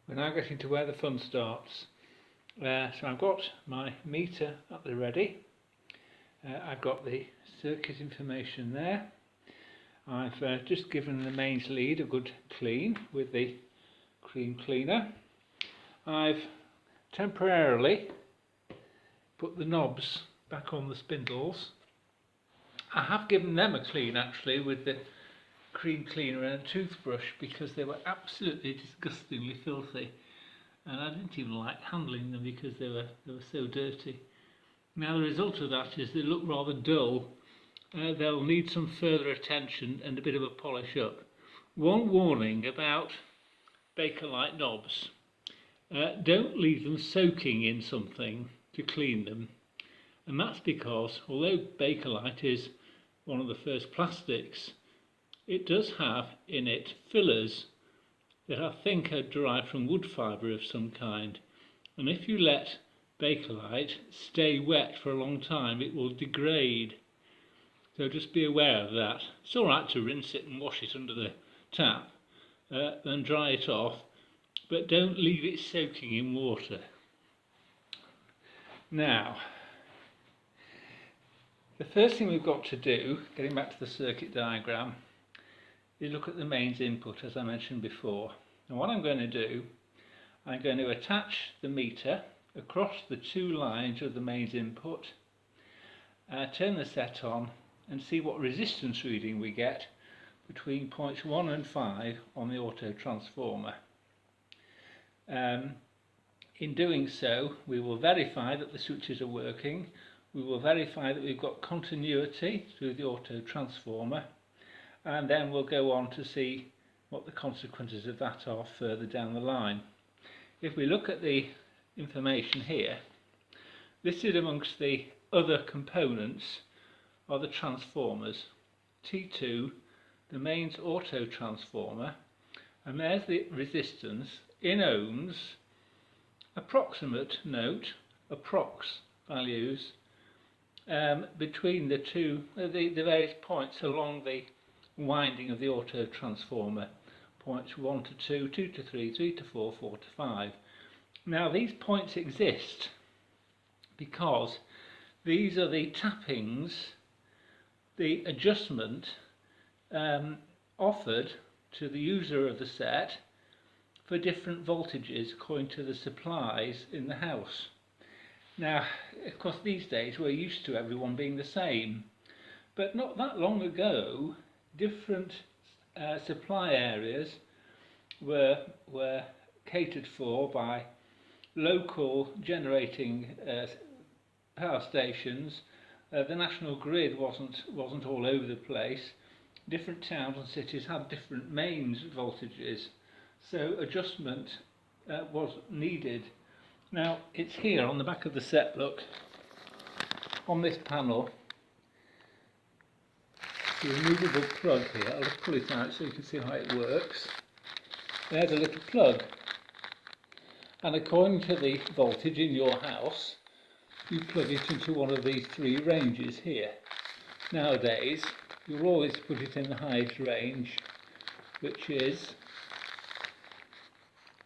We're now getting to where the fun starts. So I've got my meter at the ready. I've got the circuit information there. I've just given the mains lead a good clean with the cream cleaner. I've temporarily put the knobs back on the spindles. I have given them a clean actually with the cream cleaner and a toothbrush because they were absolutely disgustingly filthy, and I didn't even like handling them because they were so dirty. Now the result of that is they look rather dull. They'll need some further attention and a bit of a polish up. One warning about Bakelite knobs: don't leave them soaking in something to clean them, and that's because although Bakelite is one of the first plastics, it does have in it fillers that I think are derived from wood fibre of some kind, and if you let Bakelite stay wet for a long time it will degrade, so just be aware of that. It's alright to rinse it and wash it under the tap and dry it off, but don't leave it soaking in water. Now, the first thing we've got to do, getting back to the circuit diagram, is look at the mains input as I mentioned before. And what I'm going to do, I'm going to attach the meter across the two lines of the mains input, turn the set on and see what resistance reading we get between points 1 and 5 on the auto transformer. In doing so, we will verify that the switches are working, we will verify that we've got continuity through the auto transformer, and then we'll go on to see what the consequences of that are further down the line. If we look at the information here, listed amongst the other components are the transformers. T2, the mains auto transformer, and there's the resistance in ohms, approximate note, approx values, between the two, the various points along the winding of the auto transformer, points 1 to 2, 2 to 3, 3 to 4, 4 to 5. Now these points exist because these are the tappings, the adjustment offered to the user of the set for different voltages according to the supplies in the house. Now, of course, these days we're used to everyone being the same, but not that long ago different supply areas were catered for by local generating power stations. The national grid wasn't all over the place. Different towns and cities had different mains voltages, so adjustment was needed. Now it's here on the back of the set, look, on this panel, the removable plug here. I'll just pull it out so you can see how it works. There's a little plug, and according to the voltage in your house you plug it into one of these three ranges here. Nowadays you'll always put it in the highest range, which is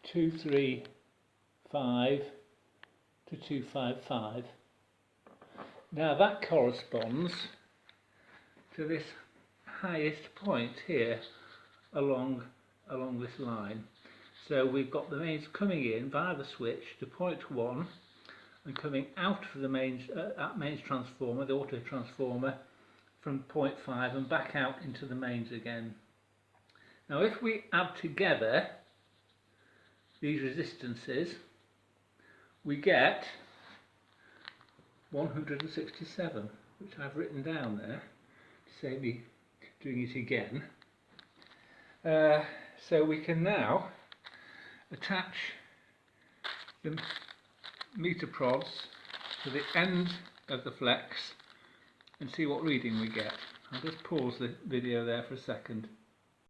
235 to 255. Now that corresponds to this highest point here along this line. So we've got the mains coming in via the switch to point 1 and coming out of the mains transformer, the auto transformer, from point 5 and back out into the mains again. Now if we add together these resistances, we get 167, which I've written down there to save me doing it again. So we can now attach the meter prods to the end of the flex and see what reading we get. I'll just pause the video there for a second.